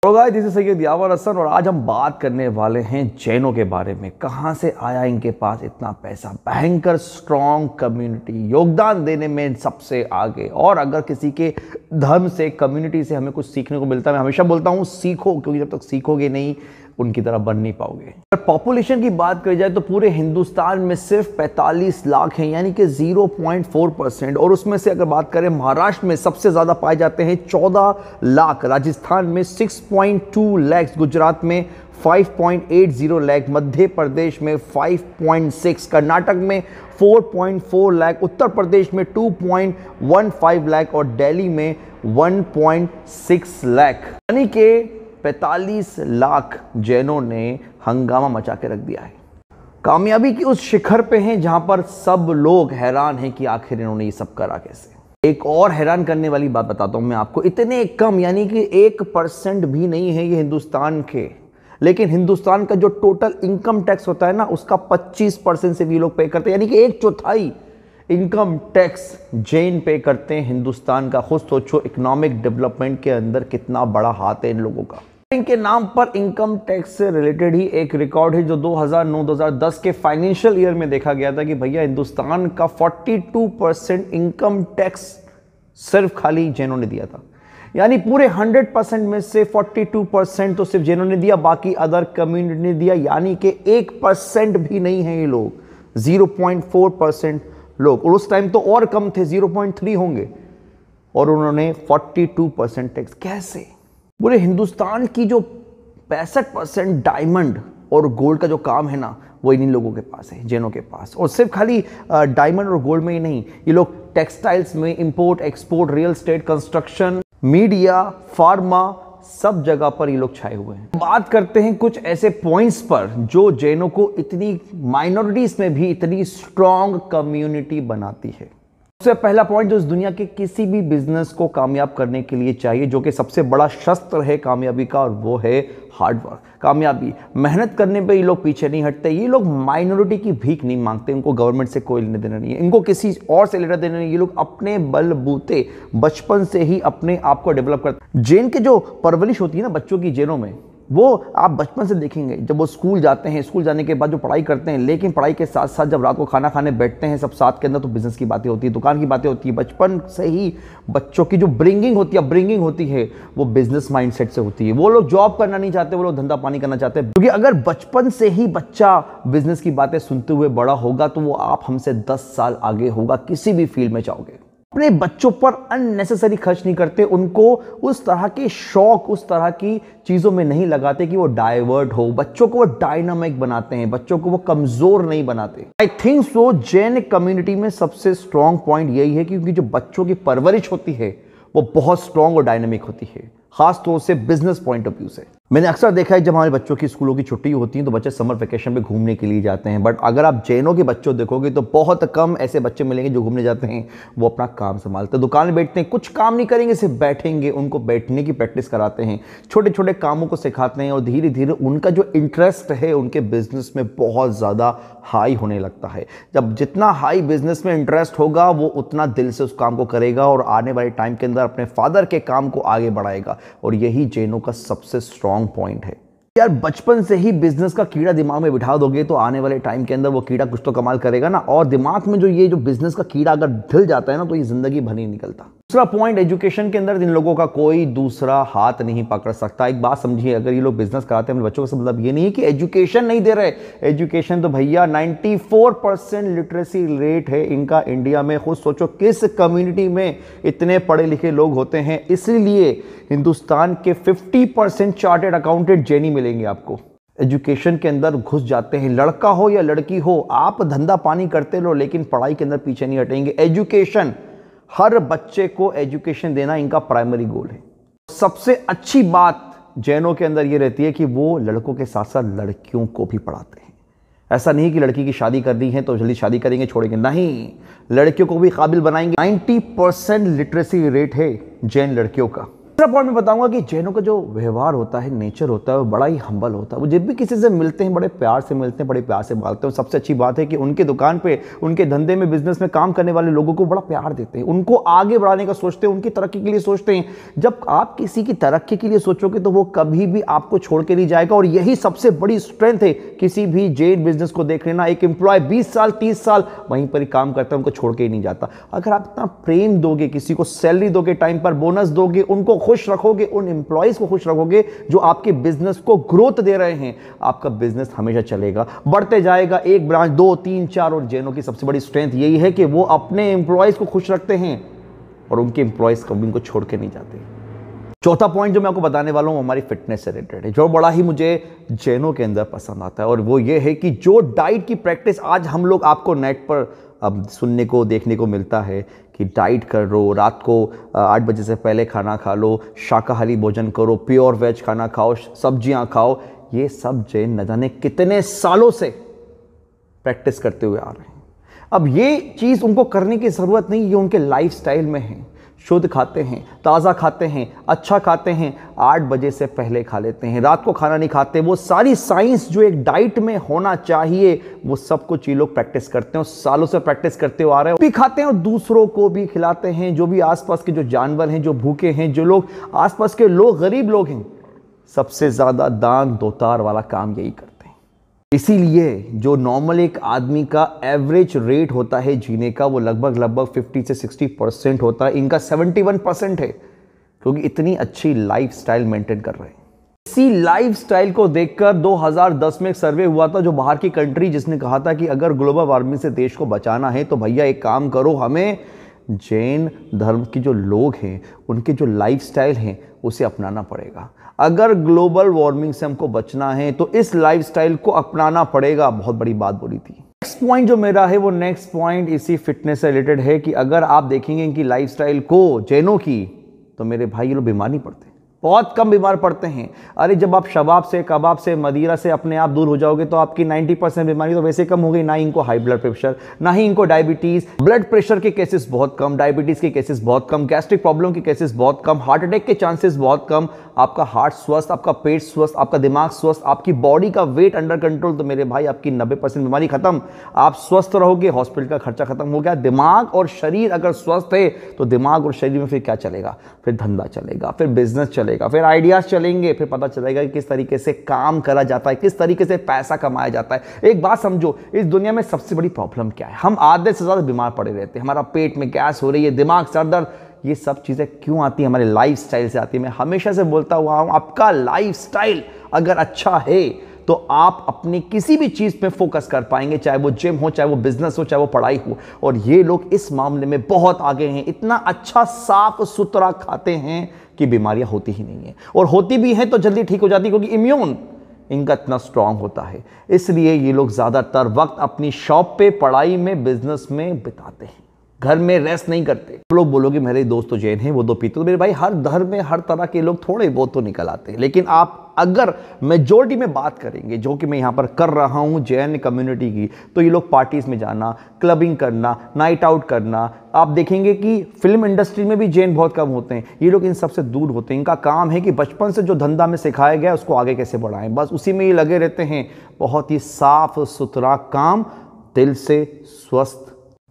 तो guys, this is Syed यावर हसन और आज हम बात करने वाले हैं जैनों के बारे में। कहां से आया इनके पास इतना पैसा? भयंकर स्ट्रॉन्ग कम्युनिटी, योगदान देने में सबसे आगे। और अगर किसी के धर्म से, कम्युनिटी से हमें कुछ सीखने को मिलता है, मैं हमेशा बोलता हूं सीखो, क्योंकि जब तक सीखोगे नहीं उनकी तरह बन नहीं पाओगे। अगर पॉपुलेशन की बात करी जाए तो पूरे हिंदुस्तान में सिर्फ 45 लाख हैं, यानी कि 0.4%। और उसमें से अगर बात करें महाराष्ट्र में सबसे ज्यादा पाए जाते हैं 14 लाख, राजस्थान में 6.2 लाख, गुजरात में 5.80 लाख, मध्य प्रदेश में 5.6, कर्नाटक में 4.4 लाख, उत्तर प्रदेश में 2.15 लाख और दिल्ली में 1.6 लाख। यानी कि 45 लाख जैनों ने हंगामा मचा के रख दिया है। कामयाबी की उस शिखर पे हैं जहां पर सब लोग हैरान हैं कि आखिर इन्होंने ये सब करा कैसे। एक और हैरान करने वाली बात बताता हूं मैं आपको, इतने कम यानी कि 1% भी नहीं है ये हिंदुस्तान के, लेकिन हिंदुस्तान का जो टोटल इनकम टैक्स होता है ना, उसका 25% से भी लोग पे करते हैं, यानी कि 1/4 इनकम टैक्स जैन पे करते हैं हिंदुस्तान का। खुद सोचो इकोनॉमिक डेवलपमेंट के अंदर कितना बड़ा हाथ है इन लोगों का। इनके नाम पर इनकम टैक्स से रिलेटेड ही एक रिकॉर्ड है जो 2009-2010 के फाइनेंशियल ईयर में देखा गया था कि भैया हिंदुस्तान का 42% इनकम टैक्स सिर्फ खाली जैनों ने दिया था। यानी पूरे 100% में से 42% तो सिर्फ जैनों ने दिया, बाकी अदर कम्युनिटी ने दिया। यानी कि 1% भी नहीं है ये लोग, 0.4% लोग। और उस टाइम तो और कम थे, 0.3 होंगे, और उन्होंने 42% टैक्स। कैसे? पूरे हिंदुस्तान की जो 65% डायमंड और गोल्ड का जो काम है ना, वो इन लोगों के पास है, जैनों के पास। और सिर्फ खाली डायमंड और गोल्ड में ही नहीं, ये लोग टेक्सटाइल्स में, import export, real estate, construction, media, pharma, सब जगह पर ये लोग छाए हुए हैं। बात करते हैं कुछ ऐसे पॉइंट्स पर जो जैनों को इतनी माइनॉरिटीज में भी इतनी स्ट्रॉन्ग कम्युनिटी बनाती है। सबसे पहला पॉइंट जो इस दुनिया के किसी भी बिजनेस को कामयाब करने के लिए चाहिए, जो कि सबसे बड़ा शस्त्र है कामयाबी का, और वो है हार्डवर्क। कामयाबी, मेहनत करने पे ये लोग पीछे नहीं हटते। ये लोग माइनॉरिटी की भीख नहीं मांगते, उनको गवर्नमेंट से कोई लेना देना नहीं है, इनको किसी और से लेना देना नहीं। ये लोग अपने बलबूते बचपन से ही अपने आप को डेवलप करते। जैन के जो परवरिश होती है ना बच्चों की जैनों में, वो आप बचपन से देखेंगे। जब वो स्कूल जाते हैं, स्कूल जाने के बाद जो पढ़ाई करते हैं, लेकिन पढ़ाई के साथ साथ जब रात को खाना खाने बैठते हैं सब साथ के अंदर, तो बिजनेस की बातें होती है, दुकान की बातें होती है। बचपन से ही बच्चों की जो ब्रिंगिंग होती है वो बिजनेस माइंडसेट से होती है। वो लोग जॉब करना नहीं चाहते, वो लोग धंधा पानी करना चाहते हैं। क्योंकि अगर बचपन से ही बच्चा बिजनेस की बातें सुनते हुए बड़ा होगा तो वो आप हमसे 10 साल आगे होगा किसी भी फील्ड में चाहोगे। अपने बच्चों पर अननेसेसरी खर्च नहीं करते, उनको उस तरह के शौक, उस तरह की चीजों में नहीं लगाते कि वो डाइवर्ट हो। बच्चों को वो डायनामिक बनाते हैं, बच्चों को वो कमजोर नहीं बनाते। I think so Jain community में सबसे स्ट्रॉन्ग पॉइंट यही है, क्योंकि जो बच्चों की परवरिश होती है वो बहुत स्ट्रॉन्ग और डायनामिक होती है, खासतौर से बिजनेस पॉइंट ऑफ व्यू से। मैंने अक्सर देखा है जब हमारे बच्चों की स्कूलों की छुट्टी होती है तो बच्चे समर वेकेशन पे घूमने के लिए जाते हैं। बट अगर आप जैनों के बच्चों देखोगे तो बहुत कम ऐसे बच्चे मिलेंगे जो घूमने जाते हैं। वो अपना काम संभालते हैं, दुकान में बैठते हैं, कुछ काम नहीं करेंगे, सिर्फ बैठेंगे। उनको बैठने की प्रैक्टिस कराते हैं, छोटे छोटे कामों को सिखाते हैं, और धीरे धीरे उनका जो इंटरेस्ट है उनके बिजनेस में बहुत ज़्यादा हाई होने लगता है। जब जितना हाई बिजनेस में इंटरेस्ट होगा वो उतना दिल से उस काम को करेगा और आने वाले टाइम के अंदर अपने फादर के काम को आगे बढ़ाएगा। और यही जैनों का सबसे स्ट्रॉन्ग पॉइंट है। यार बचपन से ही बिजनेस का कीड़ा दिमाग में बिठा दोगे तो आने वाले टाइम के अंदर वो कीड़ा कुछ तो कमाल करेगा ना। और दिमाग में जो बिजनेस का कीड़ा अगर ढल जाता है ना, तो ये जिंदगी भर नहीं निकलता। दूसरा पॉइंट, एजुकेशन के अंदर इन लोगों का कोई दूसरा हाथ नहीं पकड़ सकता। एक बात समझिए, अगर ये लोग बिजनेस कराते हैं अपने बच्चों का, मतलब ये नहीं है कि एजुकेशन नहीं दे रहे। एजुकेशन तो भैया 94% लिटरेसी रेट है इनका इंडिया में। खुद सोचो किस कम्युनिटी में इतने पढ़े लिखे लोग होते हैं। इसलिए हिंदुस्तान के 50% चार्टेड अकाउंटेंट जैनी मिलेंगे आपको। एजुकेशन के अंदर घुस जाते हैं, लड़का हो या लड़की हो, आप धंधा पानी करते रहो लेकिन पढ़ाई के अंदर पीछे नहीं हटेंगे। एजुकेशन, हर बच्चे को एजुकेशन देना इनका प्राइमरी गोल है। सबसे अच्छी बात जैनों के अंदर ये रहती है कि वो लड़कों के साथ साथ लड़कियों को भी पढ़ाते हैं। ऐसा नहीं कि लड़की की शादी करनी है तो जल्दी शादी करेंगे छोड़ेंगे, नहीं, लड़कियों को भी काबिल बनाएंगे। 90% लिटरेसी रेट है जैन लड़कियों का। तीसरा पॉइंट मैं बताऊंगा कि जैनों का जो व्यवहार होता है, नेचर होता है, वो बड़ा ही हम्बल होता है। वो जब भी किसी से मिलते हैं बड़े प्यार से मिलते हैं, बड़े प्यार से बालते हैं। सबसे अच्छी बात है कि उनके दुकान पे, उनके धंधे में, बिजनेस में काम करने वाले लोगों को बड़ा प्यार देते हैं, उनको आगे बढ़ाने का सोचते हैं, उनकी तरक्की के लिए सोचते हैं। जब आप किसी की तरक्की के लिए सोचोगे तो वो कभी भी आपको छोड़ के नहीं जाएगा। और यही सबसे बड़ी स्ट्रेंथ है किसी भी जैन बिजनेस को। देख लेना, एक एम्प्लॉय 20 साल 30 साल वहीं पर ही काम करता है, उनको छोड़ के ही नहीं जाता। अगर आप इतना प्रेम दोगे, किसी को सैलरी दोगे, टाइम पर बोनस दोगे, उनको खुश रखोगे, उन एम्प्लॉयज को खुश रखोगे जो आपके बिजनेस को ग्रोथ दे रहे हैं, आपका बिजनेस हमेशा चलेगा, बढ़ते जाएगा। एक ब्रांच, 2 3 4। और जैनों की सबसे बड़ी स्ट्रेंथ यही है कि वो अपने एम्प्लॉयज को खुश रखते हैं और उनके एम्प्लॉयज कभी उनको छोड़ के नहीं जाते। चौथा पॉइंट जो मैं आपको बताने वाला हूं हमारी फिटनेस से रिलेटेड है, जो बड़ा ही मुझे जैनों के अंदर पसंद आता है। और वो ये है कि जो डाइट की प्रैक्टिस आज हम लोग आपको नेट पर अब सुनने को देखने को मिलता है कि डाइट कर लो, रात को 8 बजे से पहले खाना खा लो, शाकाहारी भोजन करो, प्योर वेज खाना खाओ, सब्जियां खाओ, ये सब जैन न जाने कितने सालों से प्रैक्टिस करते हुए आ रहे हैं। अब ये चीज़ उनको करने की ज़रूरत नहीं, ये उनके लाइफस्टाइल में है। शुद्ध खाते हैं, ताज़ा खाते हैं, अच्छा खाते हैं, 8 बजे से पहले खा लेते हैं, रात को खाना नहीं खाते। वो सारी साइंस जो एक डाइट में होना चाहिए वो सब कुछ ये लोग प्रैक्टिस करते हैं और सालों से प्रैक्टिस करते हुए आ रहे हैं। भी खाते हैं और दूसरों को भी खिलाते हैं। जो भी आसपास के जो जानवर हैं, जो भूखे हैं, जो लोग आसपास के लोग, गरीब लोग हैं, सबसे ज़्यादा दान दोतार वाला काम यही करते हैं। इसीलिए जो नॉर्मल एक आदमी का एवरेज रेट होता है जीने का, वो लगभग 50 से 60% होता है। इनका 71% है, क्योंकि इतनी अच्छी लाइफस्टाइल मेंटेन कर रहे हैं। इसी लाइफस्टाइल को देखकर 2010 में एक सर्वे हुआ था जो बाहर की कंट्री, जिसने कहा था कि अगर ग्लोबल वार्मिंग से देश को बचाना है तो भैया एक काम करो, हमें जैन धर्म के जो लोग हैं उनके जो लाइफस्टाइल हैं उसे अपनाना पड़ेगा। अगर ग्लोबल वार्मिंग से हमको बचना है तो इस लाइफस्टाइल को अपनाना पड़ेगा। बहुत बड़ी बात बोली थी। नेक्स्ट पॉइंट जो मेरा है वो नेक्स्ट पॉइंट इसी फिटनेस से रिलेटेड है कि अगर आप देखेंगे इनकी लाइफस्टाइल को, जैनों की, तो मेरे भाई ये लोग बीमार नहीं पड़ते, बहुत कम बीमार पड़ते हैं। अरे जब आप शबाब से, कबाब से, मदिरा से अपने आप दूर हो जाओगे तो आपकी 90% बीमारी तो वैसे कम हो गई। ना ही इनको हाई ब्लड प्रेशर, ना ही इनको डायबिटीज, ब्लड प्रेशर के केसेस बहुत कम, डायबिटीज के केसेस बहुत कम, गैस्ट्रिक प्रॉब्लम के केसेस बहुत कम, हार्ट अटैक के चांसेस बहुत कम। आपका हार्ट स्वस्थ, आपका पेट स्वस्थ, आपका दिमाग स्वस्थ, आपकी बॉडी का वेट अंडर कंट्रोल, तो मेरे भाई आपकी 90% बीमारी खत्म। आप स्वस्थ रहोगे, हॉस्पिटल का खर्चा खत्म हो गया। दिमाग और शरीर अगर स्वस्थ है तो दिमाग और शरीर में फिर क्या चलेगा? फिर धंधा चलेगा, फिर बिजनेस चलेगा, फिर आइडियाज चलेंगे, फिर पता चलेगा कि किस तरीके से काम करा जाता है, किस तरीके से पैसा कमाया जाता है। एक बात समझो, इस दुनिया में सबसे बड़ी प्रॉब्लम क्या है? हम आधे से ज्यादा बीमार पड़े रहते हैं। हमारा पेट में गैस हो रही है, दिमाग, सर दर्द, ये सब चीजें क्यों आती है? हमारे लाइफस्टाइल से आती है। मैं हमेशा से बोलता हुआ हूं, आपका लाइफस्टाइल अगर अच्छा है तो आप अपनी किसी भी चीज पे फोकस कर पाएंगे, चाहे वो जिम हो, चाहे वो बिजनेस हो, चाहे वो पढ़ाई हो। और ये लोग इस मामले में बहुत आगे हैं। इतना अच्छा साफ सुथरा खाते हैं कि बीमारियां होती ही नहीं है, और होती भी हैं तो जल्दी ठीक हो जाती है, क्योंकि इम्यून इनका इतना स्ट्रांग होता है। इसलिए ये लोग ज्यादातर वक्त अपनी शॉप पे, पढ़ाई में, बिजनेस में बिताते हैं, घर में रेस्ट नहीं करते। लोग बोलोगे मेरे दोस्त तो जैन हैं, वो तो पीते, तो मेरे भाई हर धर्म में हर तरह के लोग थोड़े बहुत तो निकल आते हैं। लेकिन आप अगर मेजोरिटी में बात करेंगे, जो कि मैं यहाँ पर कर रहा हूँ जैन कम्युनिटी की, तो ये लोग पार्टीज में जाना, क्लबिंग करना, नाइट आउट करना, आप देखेंगे कि फिल्म इंडस्ट्री में भी जैन बहुत कम होते हैं। ये लोग इन सबसे दूर होते हैं। इनका काम है कि बचपन से जो धंधा में सिखाया गया उसको आगे कैसे बढ़ाएं, बस उसी में ही लगे रहते हैं। बहुत ही साफ सुथरा काम, दिल से स्वस्थ,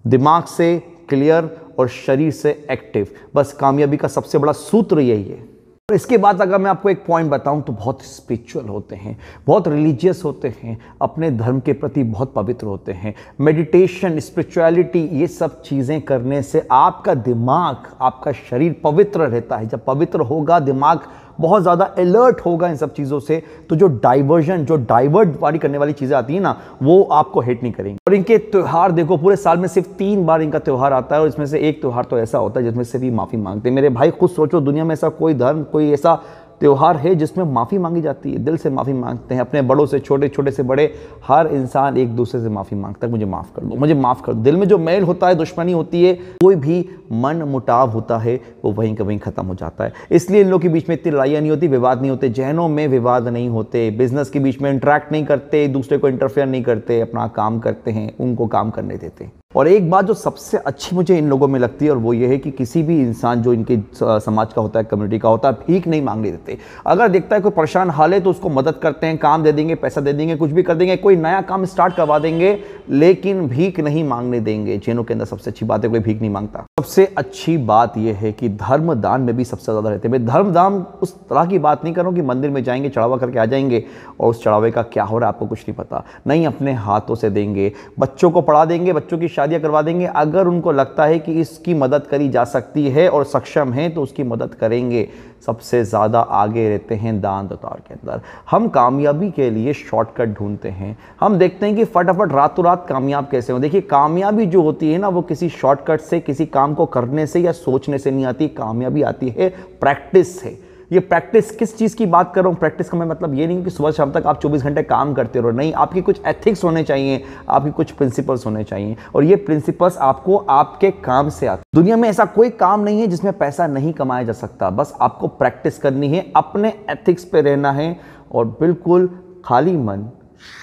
दिमाग से क्लियर और शरीर से एक्टिव, बस कामयाबी का सबसे बड़ा सूत्र यही है। इसके बाद अगर मैं आपको एक पॉइंट बताऊं तो बहुत स्पिरिचुअल होते हैं, बहुत रिलीजियस होते हैं, अपने धर्म के प्रति बहुत पवित्र होते हैं। मेडिटेशन, स्पिरिचुअलिटी, ये सब चीज़ें करने से आपका दिमाग, आपका शरीर पवित्र रहता है। जब पवित्र होगा, दिमाग बहुत ज़्यादा अलर्ट होगा इन सब चीज़ों से, तो जो डाइवर्जन, जो डाइवर्ट वाली करने वाली चीज़ें आती हैं ना, वो आपको हिट नहीं करेंगी। और इनके त्यौहार देखो, पूरे साल में सिर्फ 3 बार इनका त्यौहार आता है, और इसमें से एक त्यौहार तो ऐसा होता है जिसमें से भी माफ़ी मांगते हैं। मेरे भाई खुद सोचो, दुनिया में ऐसा कोई धर्म, कोई ऐसा त्यौहार है जिसमें माफ़ी मांगी जाती है? दिल से माफ़ी मांगते हैं, अपने बड़ों से, छोटे छोटे से बड़े, हर इंसान एक दूसरे से माफ़ी मांगता है, मुझे माफ़ कर दो, मुझे माफ़ कर दो। दिल में जो मैल होता है, दुश्मनी होती है, कोई भी मन मुटाव होता है, वो वहीं का वहीं ख़त्म हो जाता है। इसलिए इन लोगों के बीच में इतनी लड़ाइयाँ नहीं होती, विवाद नहीं होते। जैनों में विवाद नहीं होते, बिजनेस के बीच में इंटरेक्ट नहीं करते, दूसरे को इंटरफेयर नहीं करते, अपना काम करते हैं, उनको काम करने देते हैं। और एक बात जो सबसे अच्छी मुझे इन लोगों में लगती है और वो ये है कि किसी भी इंसान जो इनके समाज का होता है, कम्युनिटी का होता है, भीख नहीं मांगने देते। अगर देखता है कोई परेशान हाल है तो उसको मदद करते हैं, काम दे देंगे, पैसा दे देंगे, कुछ भी कर देंगे, कोई नया काम स्टार्ट करवा देंगे, लेकिन भीख नहीं मांगने देंगे। जैनों के अंदर सबसे अच्छी बात है कोई भीख नहीं मांगता। सबसे अच्छी बात यह है कि धर्म दान में भी सबसे ज़्यादा रहते हैं। मैं धर्म दान उस तरह की बात नहीं कर रहा हूँ कि मंदिर में जाएंगे, चढ़ावा करके आ जाएंगे और उस चढ़ावे का क्या हो रहा है आपको कुछ नहीं पता। नहीं, अपने हाथों से देंगे, बच्चों को पढ़ा देंगे, बच्चों की शादियां करवा देंगे। अगर उनको लगता है कि इसकी मदद करी जा सकती है और सक्षम है तो उसकी मदद करेंगे। सबसे ज़्यादा आगे रहते हैं दान दत्तार के अंदर। हम कामयाबी के लिए शॉर्टकट ढूंढते हैं। हम देखते हैं कि फटाफट रातों रात कामयाब कैसे हो। देखिए, कामयाबी जो होती है ना, वो किसी शॉर्टकट से, किसी काम को करने से या सोचने से नहीं आती। कामयाबी आती है प्रैक्टिस से। ये प्रैक्टिस किस चीज़ की बात कर रहा हूँ? प्रैक्टिस का मैं मतलब ये नहीं कि सुबह शाम तक आप 24 घंटे काम करते रहो। नहीं, आपकी कुछ एथिक्स होने चाहिए, आपकी कुछ प्रिंसिपल्स होने चाहिए और ये प्रिंसिपल्स आपको आपके काम से आते। दुनिया में ऐसा कोई काम नहीं है जिसमें पैसा नहीं कमाया जा सकता। बस आपको प्रैक्टिस करनी है, अपने एथिक्स पे रहना है और बिल्कुल खाली मन,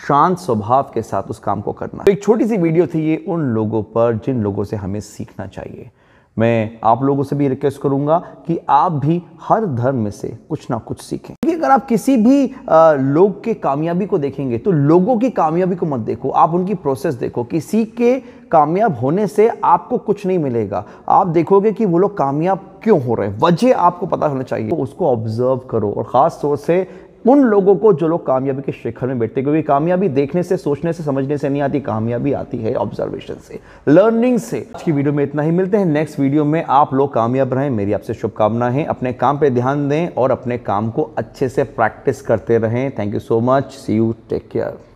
शांत स्वभाव के साथ उस काम को करना। तो एक छोटी सी वीडियो थी ये उन लोगों पर जिन लोगों से हमें सीखना चाहिए। मैं आप लोगों से भी रिक्वेस्ट करूंगा कि आप भी हर धर्म में से कुछ ना कुछ सीखें। क्योंकि अगर आप किसी भी लोग के कामयाबी को देखेंगे तो लोगों की कामयाबी को मत देखो, आप उनकी प्रोसेस देखो। किसी के कामयाब होने से आपको कुछ नहीं मिलेगा। आप देखोगे कि वो लोग कामयाब क्यों हो रहे हैं, वजह आपको पता होना चाहिए। तो उसको ऑब्जर्व करो और ख़ास तौर से उन लोगों को जो लोग कामयाबी के शिखर में बैठते हैं। क्योंकि कामयाबी देखने से, सोचने से, समझने से नहीं आती। कामयाबी आती है ऑब्जर्वेशन से, लर्निंग से। आज की वीडियो में इतना ही। मिलते हैं नेक्स्ट वीडियो में। आप लोग कामयाब रहें, मेरी आपसे शुभकामनाएं हैं। अपने काम पे ध्यान दें और अपने काम को अच्छे से प्रैक्टिस करते रहें। Thank you so much. See you, take care.